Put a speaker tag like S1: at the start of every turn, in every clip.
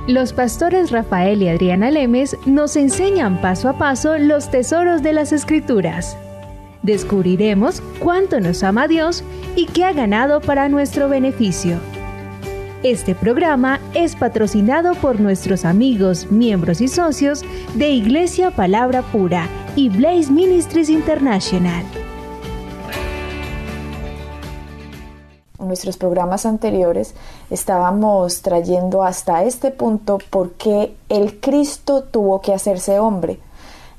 S1: Los pastores Rafael y Adriana Lemes nos enseñan paso a paso los tesoros de las Escrituras. Descubriremos cuánto nos ama Dios y qué ha ganado para nuestro beneficio. Este programa es patrocinado por nuestros amigos, miembros y socios de Iglesia Palabra Pura y Blaze Ministries International.
S2: En nuestros programas anteriores estábamos trayendo hasta este punto por qué el Cristo tuvo que hacerse hombre.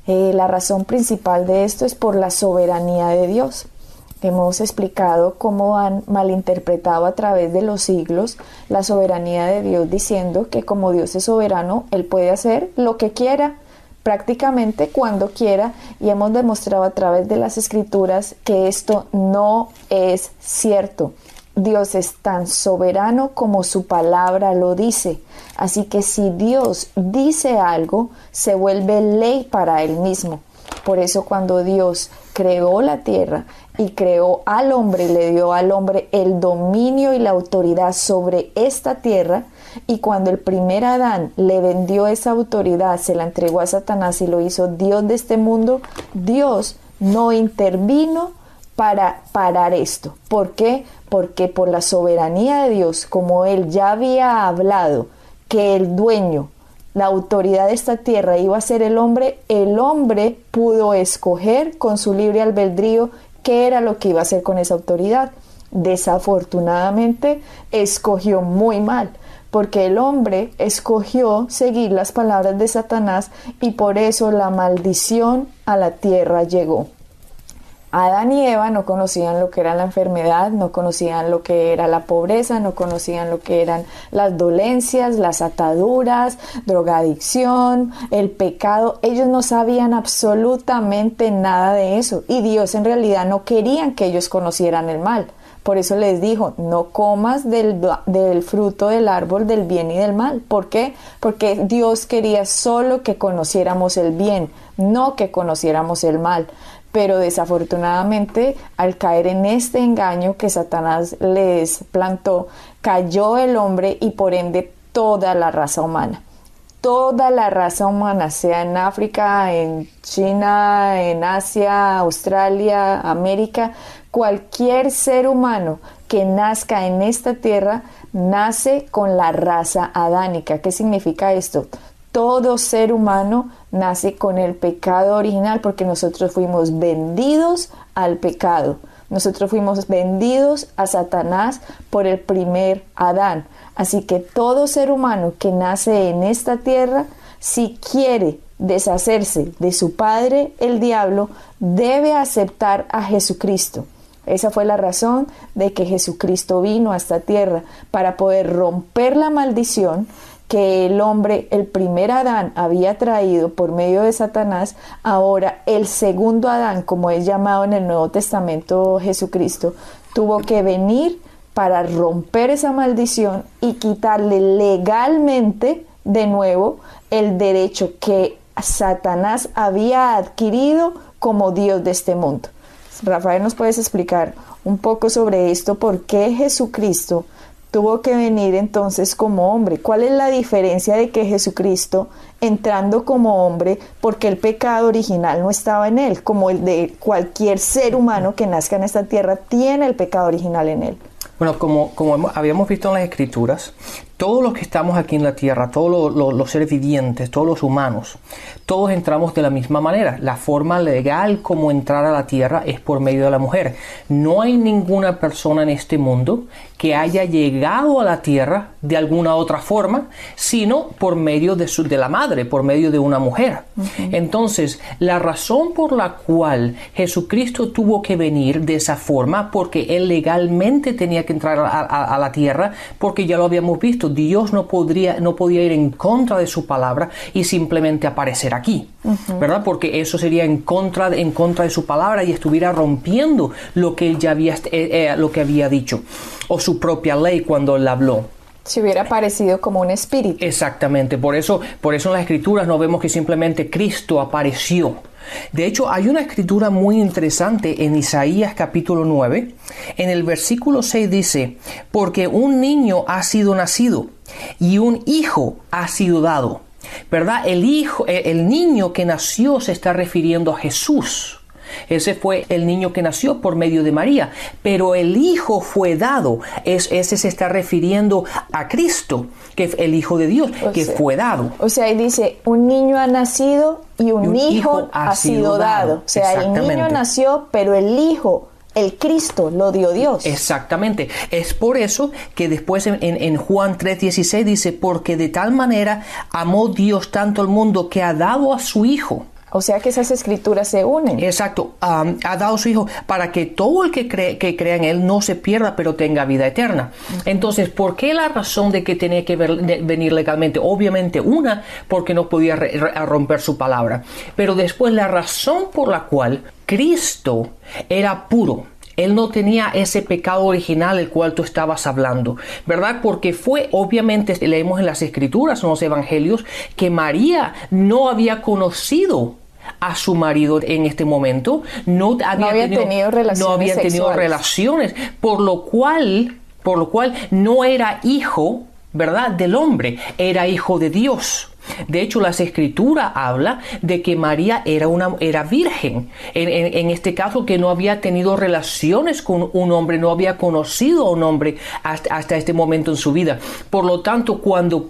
S2: La razón principal de esto es por la soberanía de Dios. Hemos explicado cómo han malinterpretado a través de los siglos la soberanía de Dios, diciendo que como Dios es soberano, Él puede hacer lo que quiera, prácticamente cuando quiera, y hemos demostrado a través de las Escrituras que esto no es cierto. Dios es tan soberano como su palabra lo dice. Así que si Dios dice algo, se vuelve ley para Él mismo. Por eso cuando Dios creó la tierra y creó al hombre, le dio al hombre el dominio y la autoridad sobre esta tierra, y cuando el primer Adán le vendió esa autoridad, se la entregó a Satanás y lo hizo Dios de este mundo, Dios no intervino para parar esto. ¿Por qué? Porque por la soberanía de Dios, como Él ya había hablado que el dueño, la autoridad de esta tierra iba a ser el hombre pudo escoger con su libre albedrío qué era lo que iba a hacer con esa autoridad. Desafortunadamente, escogió muy mal, porque el hombre escogió seguir las palabras de Satanás y por eso la maldición a la tierra llegó. Adán y Eva no conocían lo que era la enfermedad, no conocían lo que era la pobreza, no conocían lo que eran las dolencias, las ataduras, drogadicción, el pecado. Ellos no sabían absolutamente nada de eso y Dios en realidad no quería que ellos conocieran el mal. Por eso les dijo, no comas del fruto del árbol del bien y del mal. ¿Por qué? Porque Dios quería solo que conociéramos el bien, no que conociéramos el mal. Pero desafortunadamente, al caer en este engaño que Satanás les plantó, cayó el hombre y por ende toda la raza humana. Toda la raza humana, sea en África, en China, en Asia, Australia, América, cualquier ser humano que nazca en esta tierra, nace con la raza adánica. ¿Qué significa esto? Todo ser humano nace con el pecado original porque nosotros fuimos vendidos al pecado. Nosotros fuimos vendidos a Satanás por el primer Adán. Así que todo ser humano que nace en esta tierra, si quiere deshacerse de su padre, el diablo, debe aceptar a Jesucristo. Esa fue la razón de que Jesucristo vino a esta tierra, para poder romper la maldición que el hombre, el primer Adán, había traído por medio de Satanás. Ahora el segundo Adán, como es llamado en el Nuevo Testamento Jesucristo, tuvo que venir para romper esa maldición y quitarle legalmente de nuevo el derecho que Satanás había adquirido como Dios de este mundo. Rafael, ¿nos puedes explicar un poco sobre esto? ¿Por qué Jesucristo tuvo que venir entonces como hombre? ¿Cuál es la diferencia de que Jesucristo, entrando como hombre, porque el pecado original no estaba en él, como el de cualquier ser humano que nazca en esta tierra, tiene el pecado original en él?
S3: Bueno, como habíamos visto en las Escrituras, todos los que estamos aquí en la tierra, todos los seres vivientes, todos los humanos, todos entramos de la misma manera. La forma legal como entrar a la tierra es por medio de la mujer. No hay ninguna persona en este mundo que haya llegado a la tierra de alguna otra forma, sino por medio de la madre, por medio de una mujer. Entonces, la razón por la cual Jesucristo tuvo que venir de esa forma, porque Él legalmente tenía que entrar a la tierra, porque ya lo habíamos visto, Dios no podía ir en contra de su palabra y simplemente aparecer aquí, ¿verdad? Porque eso sería en contra de su palabra y estuviera rompiendo lo que Él ya había dicho, o su propia ley cuando Él habló.
S2: Si hubiera aparecido como un espíritu.
S3: Exactamente, por eso en las Escrituras no vemos que simplemente Cristo apareció. De hecho, hay una escritura muy interesante en Isaías capítulo 9. En el versículo 6 dice, porque un niño ha sido nacido, y un hijo ha sido dado. ¿Verdad? El niño que nació se está refiriendo a Jesús. Ese fue el niño que nació por medio de María, pero el hijo fue dado. Ese se está refiriendo a Cristo, que es el Hijo de Dios, fue dado.
S2: O sea, ahí dice, un niño ha nacido y un hijo ha sido dado. O sea, el niño nació, pero el hijo, el Cristo, lo dio Dios.
S3: Exactamente. Es por eso que después en Juan 3:16 dice, porque de tal manera amó Dios tanto al mundo que ha dado a su Hijo.
S2: O sea que esas escrituras se unen.
S3: Exacto. Ha dado a su Hijo para que todo el que crea en Él no se pierda, pero tenga vida eterna. Entonces, ¿por qué la razón de que tenía que venir legalmente? Obviamente, una, porque no podía romper su palabra. Pero después, la razón por la cual Cristo era puro. Él no tenía ese pecado original el cual tú estabas hablando, ¿verdad? Porque fue, obviamente, leemos en las Escrituras, en los Evangelios, que María no había conocido a su marido en este momento, no había tenido relaciones, por lo cual no era hijo, ¿verdad?, del hombre, era hijo de Dios. De hecho, las Escrituras habla de que María era virgen. En este caso, que no había tenido relaciones con un hombre, no había conocido a un hombre hasta este momento en su vida. Por lo tanto, cuando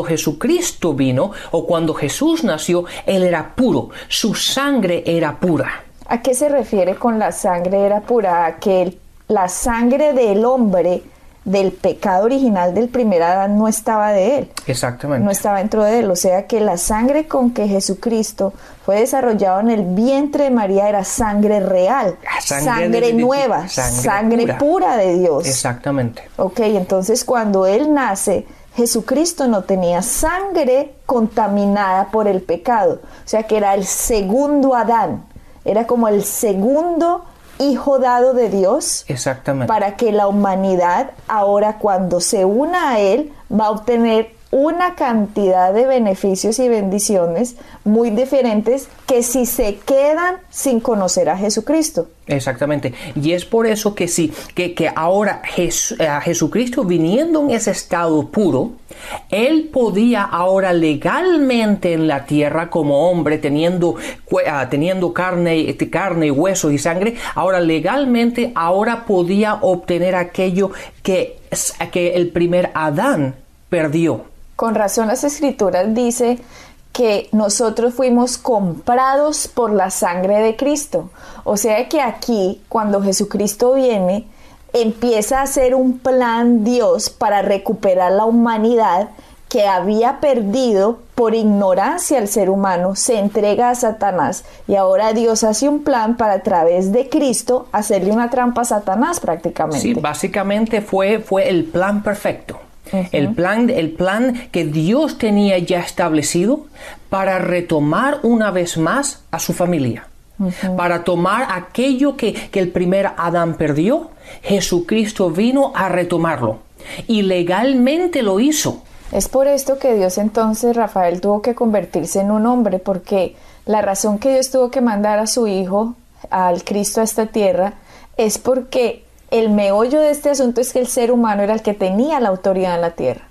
S3: Jesucristo vino o cuando Jesús nació, Él era puro. Su sangre era pura.
S2: ¿A qué se refiere con la sangre era pura? A que la sangre del hombre, del pecado original del primer Adán, no estaba de él.
S3: Exactamente.
S2: No estaba dentro de él. O sea que la sangre con que Jesucristo fue desarrollado en el vientre de María era sangre real, sangre nueva, sangre pura de Dios.
S3: Exactamente.
S2: Ok, entonces cuando él nace, Jesucristo no tenía sangre contaminada por el pecado. O sea que era el segundo Adán. Era como el segundo Hijo dado de Dios.
S3: Exactamente.
S2: Para que la humanidad ahora, cuando se una a Él, va a obtener una cantidad de beneficios y bendiciones muy diferentes que si se quedan sin conocer a Jesucristo.
S3: Exactamente. Y es por eso que sí, que ahora Jesucristo, viniendo en ese estado puro, Él podía ahora legalmente en la tierra como hombre, teniendo carne, huesos y sangre, ahora legalmente podía obtener aquello que el primer Adán perdió.
S2: Con razón las Escrituras dice que nosotros fuimos comprados por la sangre de Cristo. O sea que aquí, cuando Jesucristo viene, empieza a hacer un plan Dios para recuperar la humanidad que había perdido por ignorancia al ser humano, se entrega a Satanás y ahora Dios hace un plan para a través de Cristo hacerle una trampa a Satanás prácticamente.
S3: Sí, básicamente fue el plan perfecto. Uh-huh. El plan que Dios tenía ya establecido para retomar una vez más a su familia. Uh-huh. Para tomar aquello que el primer Adán perdió, Jesucristo vino a retomarlo y legalmente lo hizo.
S2: Es por esto que Dios entonces, Rafael, tuvo que convertirse en un hombre, porque la razón que Dios tuvo que mandar a su Hijo, al Cristo, a esta tierra, es porque el meollo de este asunto es que el ser humano era el que tenía la autoridad en la tierra.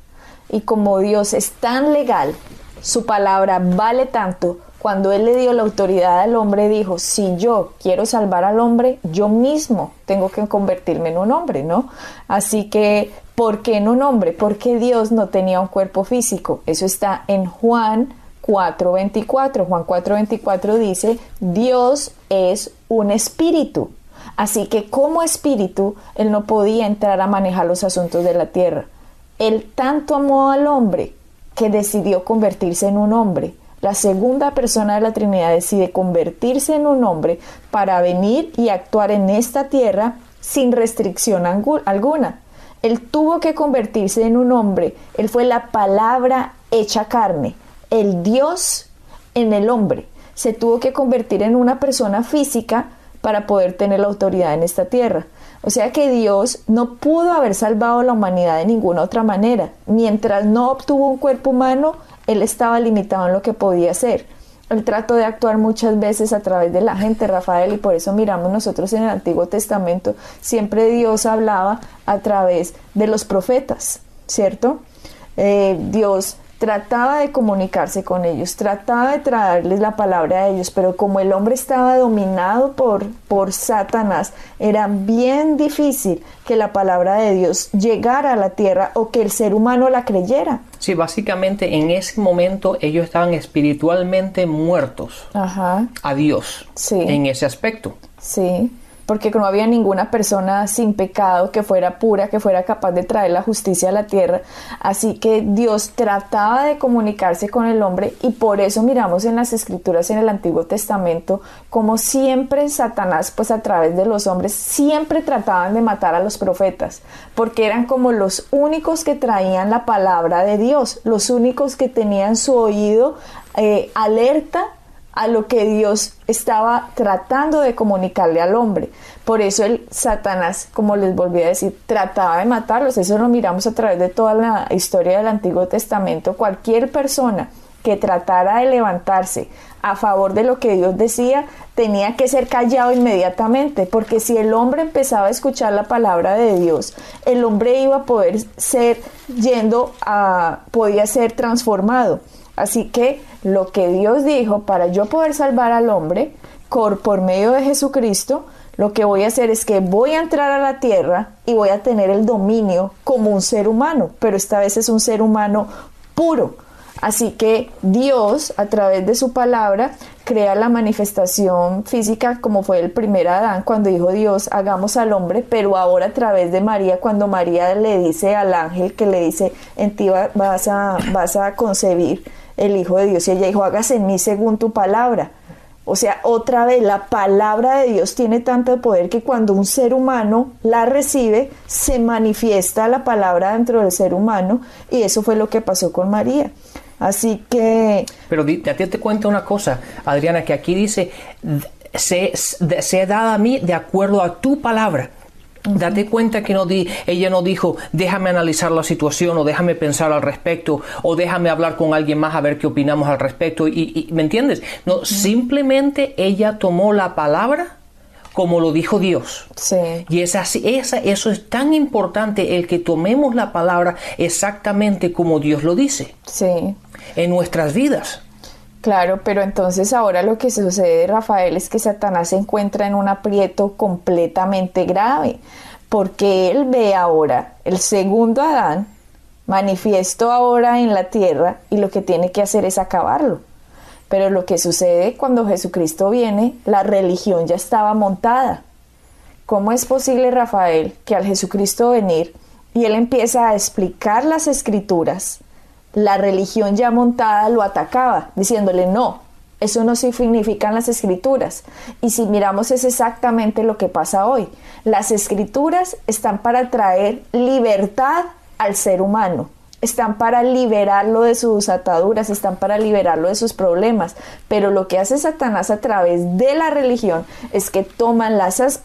S2: Y como Dios es tan legal, su palabra vale tanto, cuando Él le dio la autoridad al hombre, dijo, si yo quiero salvar al hombre, yo mismo tengo que convertirme en un hombre, ¿no? Así que, ¿por qué en un hombre? Porque Dios no tenía un cuerpo físico. Eso está en Juan 4:24. Juan 4:24 dice, Dios es un espíritu. Así que como espíritu, Él no podía entrar a manejar los asuntos de la tierra. Él tanto amó al hombre que decidió convertirse en un hombre. La segunda persona de la Trinidad decide convertirse en un hombre para venir y actuar en esta tierra sin restricción alguna. Él tuvo que convertirse en un hombre. Él fue la palabra hecha carne, el Dios en el hombre. Se tuvo que convertir en una persona física para poder tener la autoridad en esta tierra. O sea que Dios no pudo haber salvado a la humanidad de ninguna otra manera. Mientras no obtuvo un cuerpo humano, Él estaba limitado en lo que podía hacer. Él trató de actuar muchas veces a través de la gente, Rafael, y por eso miramos nosotros en el Antiguo Testamento, siempre Dios hablaba a través de los profetas, ¿cierto? Dios trataba de comunicarse con ellos, trataba de traerles la palabra a ellos, pero como el hombre estaba dominado por Satanás, era bien difícil que la palabra de Dios llegara a la tierra o que el ser humano la creyera.
S3: Sí, básicamente en ese momento ellos estaban espiritualmente muertos a Dios en ese aspecto.
S2: Sí, porque no había ninguna persona sin pecado que fuera pura, que fuera capaz de traer la justicia a la tierra. Así que Dios trataba de comunicarse con el hombre, y por eso miramos en las Escrituras en el Antiguo Testamento como siempre Satanás, pues a través de los hombres, siempre trataban de matar a los profetas, porque eran como los únicos que traían la palabra de Dios, los únicos que tenían su oído alerta a lo que Dios estaba tratando de comunicarle al hombre. Por eso el Satanás, como les volví a decir, trataba de matarlos. Eso lo miramos a través de toda la historia del Antiguo Testamento. Cualquier persona que tratara de levantarse a favor de lo que Dios decía, tenía que ser callado inmediatamente, porque si el hombre empezaba a escuchar la palabra de Dios, el hombre iba a poder podía ser transformado. Así que lo que Dios dijo, para yo poder salvar al hombre por medio de Jesucristo, lo que voy a hacer es que voy a entrar a la tierra y voy a tener el dominio como un ser humano, pero esta vez es un ser humano puro. Así que Dios, a través de su palabra, crea la manifestación física, como fue el primer Adán, cuando dijo Dios, hagamos al hombre, pero ahora a través de María, cuando María le dice al ángel, que le dice, en ti vas a concebir el Hijo de Dios, y ella dijo, hágase en mí según tu palabra. O sea, otra vez, la palabra de Dios tiene tanto poder que cuando un ser humano la recibe, se manifiesta la palabra dentro del ser humano, y eso fue lo que pasó con María. Así que... Pero
S3: a ti te cuento una cosa, Adriana, que aquí dice, sea dada a mí de acuerdo a tu palabra. Date cuenta que ella no dijo, déjame analizar la situación, o déjame pensar al respecto, o déjame hablar con alguien más a ver qué opinamos al respecto. Y ¿me entiendes? No, simplemente ella tomó la palabra como lo dijo Dios.
S2: Sí.
S3: Y es así, eso es tan importante, el que tomemos la palabra exactamente como Dios lo dice.
S2: Sí.
S3: En nuestras vidas.
S2: Claro, pero entonces ahora lo que sucede, Rafael, es que Satanás se encuentra en un aprieto completamente grave, porque él ve ahora el segundo Adán manifiesto ahora en la tierra, y lo que tiene que hacer es acabarlo. Pero lo que sucede cuando Jesucristo viene, la religión ya estaba montada. ¿Cómo es posible, Rafael, que al Jesucristo venir y él empieza a explicar las Escrituras, la religión ya montada lo atacaba, diciéndole no, eso no significan las Escrituras? Y si miramos, es exactamente lo que pasa hoy. Las Escrituras están para traer libertad al ser humano, están para liberarlo de sus ataduras, están para liberarlo de sus problemas, pero lo que hace Satanás a través de la religión es que toman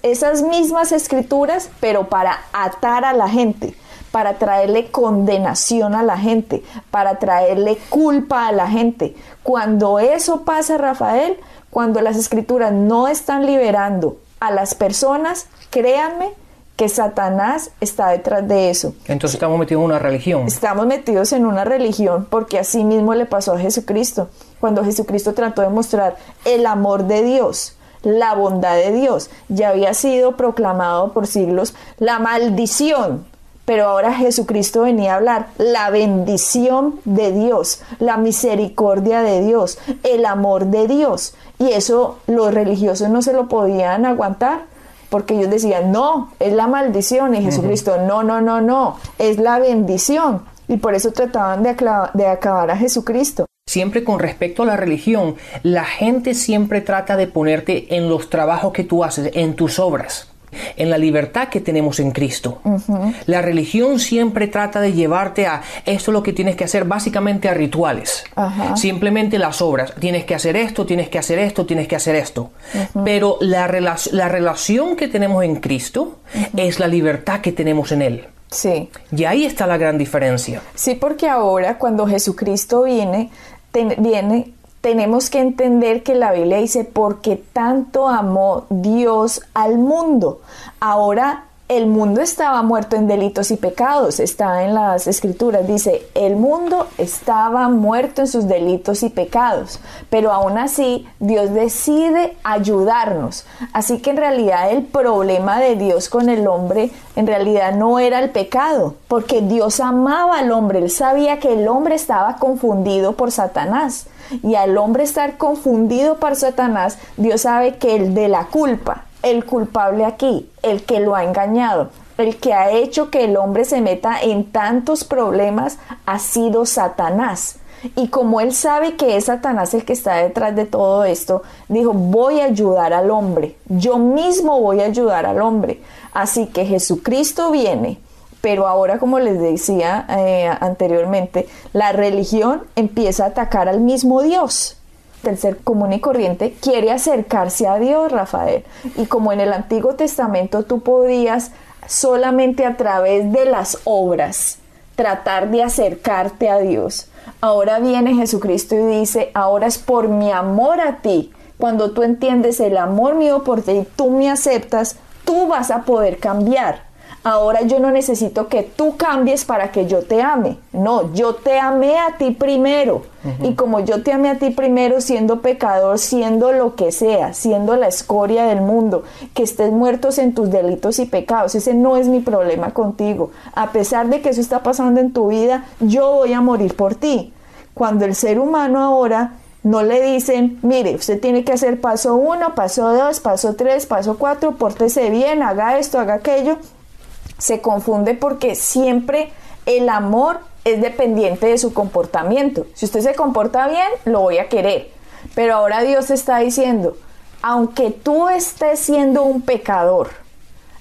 S2: esas mismas Escrituras, pero para atar a la gente, para traerle condenación a la gente, para traerle culpa a la gente. Cuando eso pasa, Rafael, cuando las Escrituras no están liberando a las personas, créanme que Satanás está detrás de eso.
S3: Entonces estamos metidos en una religión.
S2: Estamos metidos en una religión, porque así mismo le pasó a Jesucristo. Cuando Jesucristo trató de mostrar el amor de Dios, la bondad de Dios, ya había sido proclamado por siglos la maldición, pero ahora Jesucristo venía a hablar la bendición de Dios, la misericordia de Dios, el amor de Dios. Y eso los religiosos no se lo podían aguantar, porque ellos decían, no, es la maldición, y Jesucristo, no, es la bendición. Y por eso trataban de acabar a Jesucristo.
S3: Siempre con respecto a la religión, la gente siempre trata de ponerte en los trabajos que tú haces, en tus obras, en la libertad que tenemos en Cristo. La religión siempre trata de llevarte a esto, es lo que tienes que hacer, básicamente a rituales. Simplemente las obras, tienes que hacer esto, tienes que hacer esto, tienes que hacer esto. Pero la relación que tenemos en Cristo es la libertad que tenemos en Él.
S2: Sí.
S3: Y ahí está la gran diferencia.
S2: Sí, porque ahora cuando Jesucristo viene, tenemos que entender que la Biblia dice, porque tanto amó Dios al mundo. Ahora el mundo estaba muerto en delitos y pecados, está en las escrituras, dice, el mundo estaba muerto en sus delitos y pecados, pero aún así Dios decide ayudarnos. Así que en realidad el problema de Dios con el hombre en realidad no era el pecado, porque Dios amaba al hombre, Él sabía que el hombre estaba confundido por Satanás, y al hombre estar confundido por Satanás, Dios sabe que el de la culpa, el culpable aquí, el que lo ha engañado, el que ha hecho que el hombre se meta en tantos problemas ha sido Satanás. Y como él sabe que es Satanás el que está detrás de todo esto, dijo, voy a ayudar al hombre, yo mismo voy a ayudar al hombre. Así que Jesucristo viene, pero ahora, como les decía anteriormente, la religión empieza a atacar al mismo Dios. El ser común y corriente quiere acercarse a Dios, Rafael, y como en el Antiguo Testamento tú podías solamente a través de las obras tratar de acercarte a Dios, ahora viene Jesucristo y dice, ahora es por mi amor a ti. Cuando tú entiendes el amor mío por ti, tú me aceptas, tú vas a poder cambiar. Ahora yo no necesito que tú cambies para que yo te ame. No, yo te amé a ti primero. Y como yo te amé a ti primero, siendo pecador, siendo lo que sea, siendo la escoria del mundo, que estés muertos en tus delitos y pecados, ese no es mi problema contigo. A pesar de que eso está pasando en tu vida, yo voy a morir por ti. Cuando el ser humano ahora no le dicen, mire, usted tiene que hacer paso 1, paso 2, paso 3, paso 4, pórtese bien, haga esto, haga aquello, se confunde porque siempre el amor es dependiente de su comportamiento. Si usted se comporta bien, lo voy a querer. Pero ahora Dios está diciendo, aunque tú estés siendo un pecador,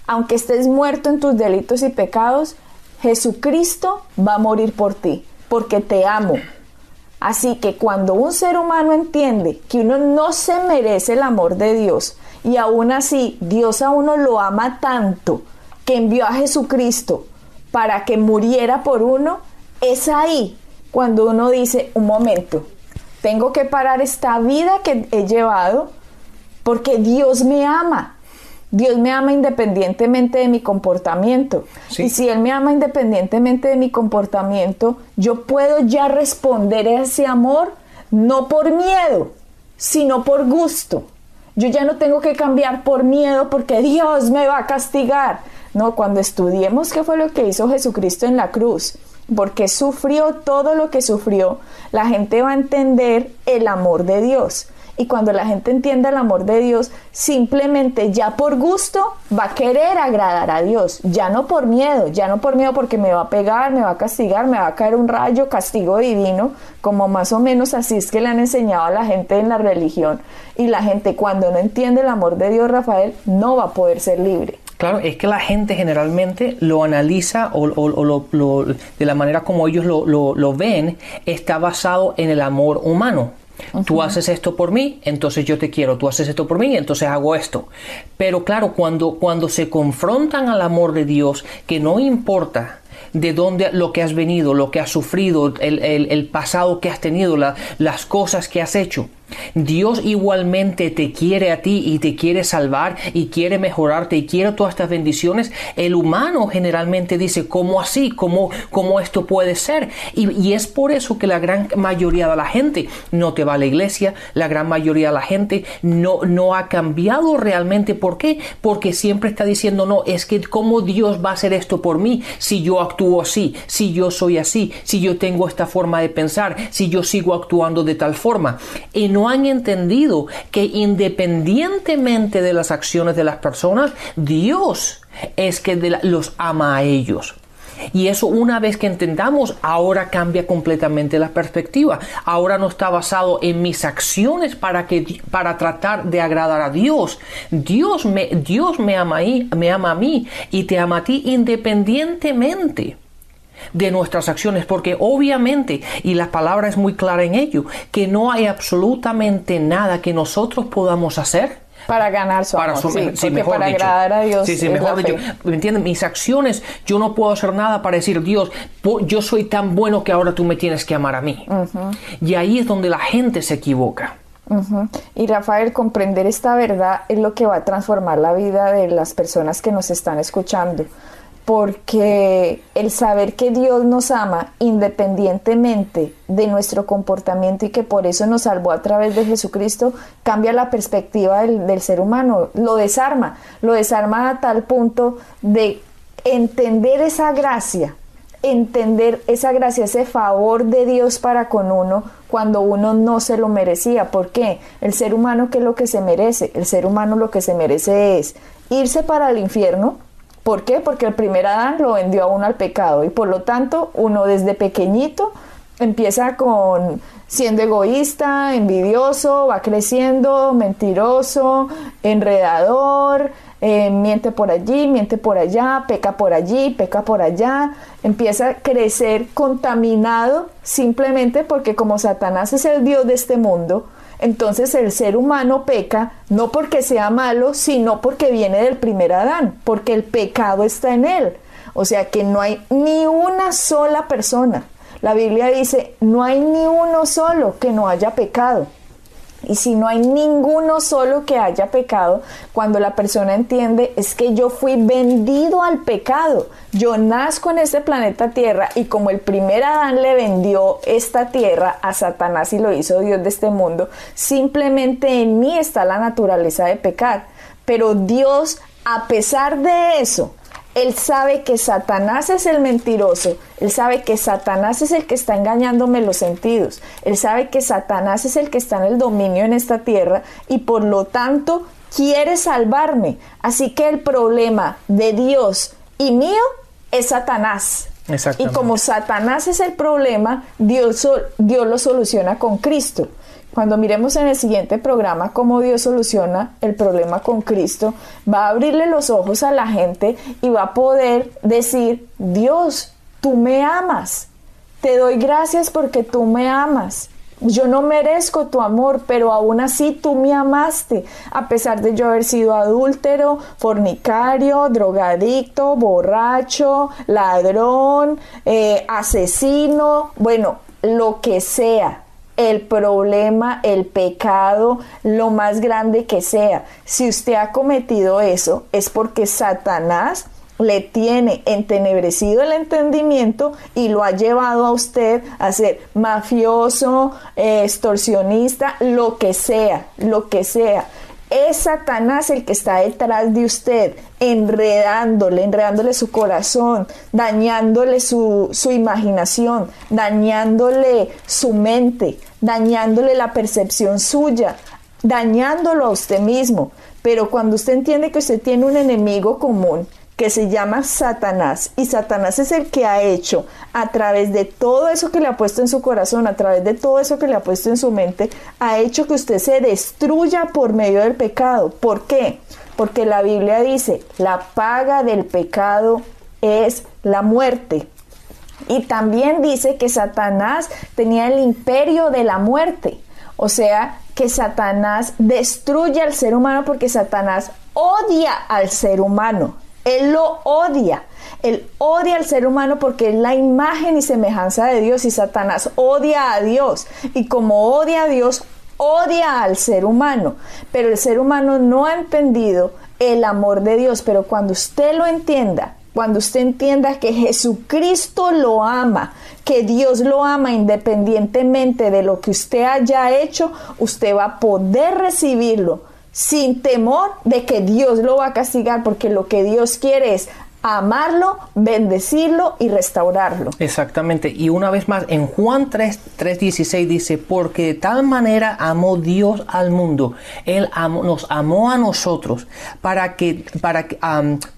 S2: aunque estés muerto en tus delitos y pecados, Jesucristo va a morir por ti, porque te amo. Así que cuando un ser humano entiende que uno no se merece el amor de Dios, y aún así Dios a uno lo ama tanto, que envió a Jesucristo para que muriera por uno, es ahí cuando uno dice, un momento, tengo que parar esta vida que he llevado porque Dios me ama. Dios me ama independientemente de mi comportamiento. Sí. Y si Él me ama independientemente de mi comportamiento, yo puedo ya responder a ese amor no por miedo, sino por gusto. Yo ya no tengo que cambiar por miedo porque Dios me va a castigar. No, cuando estudiemos qué fue lo que hizo Jesucristo en la cruz, porque sufrió todo lo que sufrió, la gente va a entender el amor de Dios. Y cuando la gente entienda el amor de Dios, simplemente ya por gusto va a querer agradar a Dios, ya no por miedo porque me va a pegar, me va a castigar, me va a caer un rayo, castigo divino, como más o menos así es que le han enseñado a la gente en la religión. Y la gente cuando no entiende el amor de Dios, Rafael, no va a poder ser libre.
S3: Claro, es que la gente generalmente lo analiza o de la manera como ellos lo ven, está basado en el amor humano. Tú haces esto por mí, entonces yo te quiero. Tú haces esto por mí, entonces hago esto. Pero claro, cuando se confrontan al amor de Dios, que no importa de dónde lo que has venido, lo que has sufrido, el pasado que has tenido, las cosas que has hecho, Dios igualmente te quiere a ti y te quiere salvar y quiere mejorarte y quiere todas estas bendiciones. El humano generalmente dice, ¿cómo así? ¿Cómo esto puede ser? Y es por eso que la gran mayoría de la gente no te va a la iglesia, la gran mayoría de la gente no ha cambiado realmente. ¿Por qué? Porque siempre está diciendo, no, es que ¿cómo Dios va a hacer esto por mí si yo actúo así, si yo soy así, si yo tengo esta forma de pensar, si yo sigo actuando de tal forma? Y no han entendido que independientemente de las acciones de las personas, Dios es que los ama a ellos. Y eso, una vez que entendamos, ahora cambia completamente la perspectiva. Ahora no está basado en mis acciones para tratar de agradar a Dios. Dios me ama a mí y te ama a ti independientemente de nuestras acciones, porque obviamente, y la palabra es muy clara en ello, que no hay absolutamente nada que nosotros podamos hacer
S2: para ganar su amor, para agradar a Dios.
S3: Sí, mejor dicho, ¿me entiendes? Mis acciones, yo no puedo hacer nada para decir, Dios, yo soy tan bueno que ahora tú me tienes que amar a mí. Y ahí es donde la gente se equivoca.
S2: Ujú. Y Rafael, comprender esta verdad es lo que va a transformar la vida de las personas que nos están escuchando, porque el saber que Dios nos ama independientemente de nuestro comportamiento y que por eso nos salvó a través de Jesucristo, cambia la perspectiva del ser humano, lo desarma a tal punto de entender esa gracia, ese favor de Dios para con uno cuando uno no se lo merecía. ¿Por qué? El ser humano, ¿qué es lo que se merece? El ser humano lo que se merece es irse para el infierno. ¿Por qué? Porque el primer Adán lo vendió a uno al pecado y por lo tanto uno desde pequeñito empieza con siendo egoísta, envidioso, va creciendo, mentiroso, enredador, miente por allí, miente por allá, peca por allí, peca por allá, empieza a crecer contaminado simplemente porque como Satanás es el Dios de este mundo, entonces el ser humano peca no porque sea malo, sino porque viene del primer Adán, porque el pecado está en él. O sea que no hay ni una sola persona. La Biblia dice, no hay ni uno solo que no haya pecado. Y si no hay ninguno solo que haya pecado, cuando la persona entiende es que yo fui vendido al pecado, yo nazco en este planeta Tierra y como el primer Adán le vendió esta tierra a Satanás y lo hizo Dios de este mundo, simplemente en mí está la naturaleza de pecar. Pero Dios, a pesar de eso, Él sabe que Satanás es el mentiroso, Él sabe que Satanás es el que está engañándome los sentidos, Él sabe que Satanás es el que está en el dominio en esta tierra y por lo tanto quiere salvarme. Así que el problema de Dios y mío es Satanás. Y como Satanás es el problema, Dios lo soluciona con Cristo. Cuando miremos en el siguiente programa cómo Dios soluciona el problema con Cristo, va a abrirle los ojos a la gente y va a poder decir, Dios, tú me amas, te doy gracias porque tú me amas. Yo no merezco tu amor, pero aún así tú me amaste, a pesar de yo haber sido adúltero, fornicario, drogadicto, borracho, ladrón, asesino, bueno, lo que sea. El problema, el pecado, lo más grande que sea. Si usted ha cometido eso, es porque Satanás le tiene entenebrecido el entendimiento y lo ha llevado a usted a ser mafioso, extorsionista, lo que sea, lo que sea. Es Satanás el que está detrás de usted, enredándole su corazón, dañándole su imaginación, dañándole su mente, dañándole la percepción suya, dañándolo a usted mismo. Pero cuando usted entiende que usted tiene un enemigo común, que se llama Satanás, y Satanás es el que ha hecho a través de todo eso que le ha puesto en su corazón, a través de todo eso que le ha puesto en su mente, ha hecho que usted se destruya por medio del pecado. ¿Por qué? Porque la Biblia dice, la paga del pecado es la muerte. Y también dice que Satanás tenía el imperio de la muerte. O sea, que Satanás destruye al ser humano porque Satanás odia al ser humano. Él lo odia. Él odia al ser humano porque es la imagen y semejanza de Dios y Satanás odia a Dios. Y como odia a Dios, odia al ser humano. Pero el ser humano no ha entendido el amor de Dios. Pero cuando usted lo entienda, cuando usted entienda que Jesucristo lo ama, que Dios lo ama independientemente de lo que usted haya hecho, usted va a poder recibirlo sin temor de que Dios lo va a castigar, porque lo que Dios quiere es amarlo, bendecirlo y restaurarlo.
S3: Exactamente. Y una vez más, en Juan 3:16 dice, porque de tal manera amó Dios al mundo, Él nos amó a nosotros,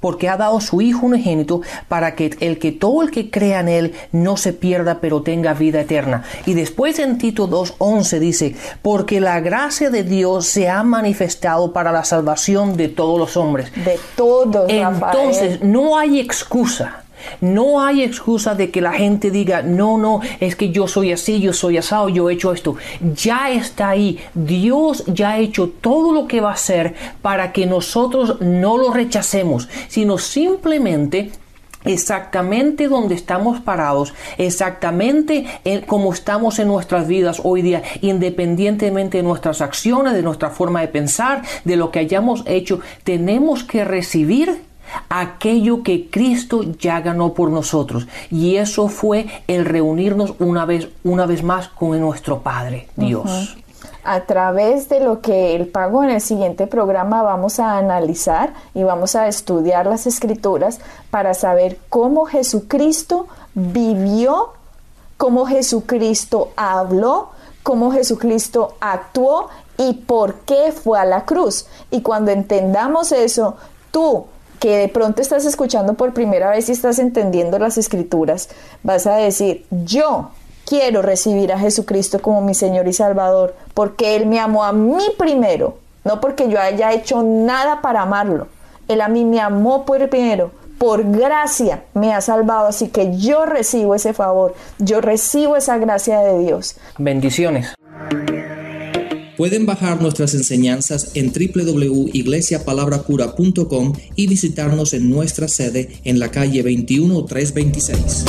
S3: porque ha dado su Hijo unigénito, para que todo el que crea en Él no se pierda, pero tenga vida eterna. Y después en Tito 2:11 dice, porque la gracia de Dios se ha manifestado para la salvación de todos los hombres.
S2: De todos,
S3: Entonces,
S2: Rafael.
S3: no hay excusa. No hay excusa de que la gente diga, no, es que yo soy así, yo soy asado, yo he hecho esto. Ya está ahí. Dios ya ha hecho todo lo que va a hacer para que nosotros no lo rechacemos, sino simplemente exactamente donde estamos parados, exactamente como estamos en nuestras vidas hoy día, independientemente de nuestras acciones, de nuestra forma de pensar, de lo que hayamos hecho, tenemos que recibir aquello que Cristo ya ganó por nosotros. Y eso fue el reunirnos una vez más con nuestro Padre, Dios.
S2: A través de lo que Él pagó, en el siguiente programa vamos a analizar y vamos a estudiar las Escrituras para saber cómo Jesucristo vivió, cómo Jesucristo habló, cómo Jesucristo actuó y por qué fue a la cruz. Y cuando entendamos eso, tú que de pronto estás escuchando por primera vez y estás entendiendo las Escrituras, vas a decir: yo quiero recibir a Jesucristo como mi Señor y Salvador, porque Él me amó a mí primero, no porque yo haya hecho nada para amarlo. Él a mí me amó primero, por gracia me ha salvado, así que yo recibo ese favor, yo recibo esa gracia de Dios.
S3: Bendiciones.
S4: Pueden bajar nuestras enseñanzas en www.iglesiapalabracura.com y visitarnos en nuestra sede en la calle 21326.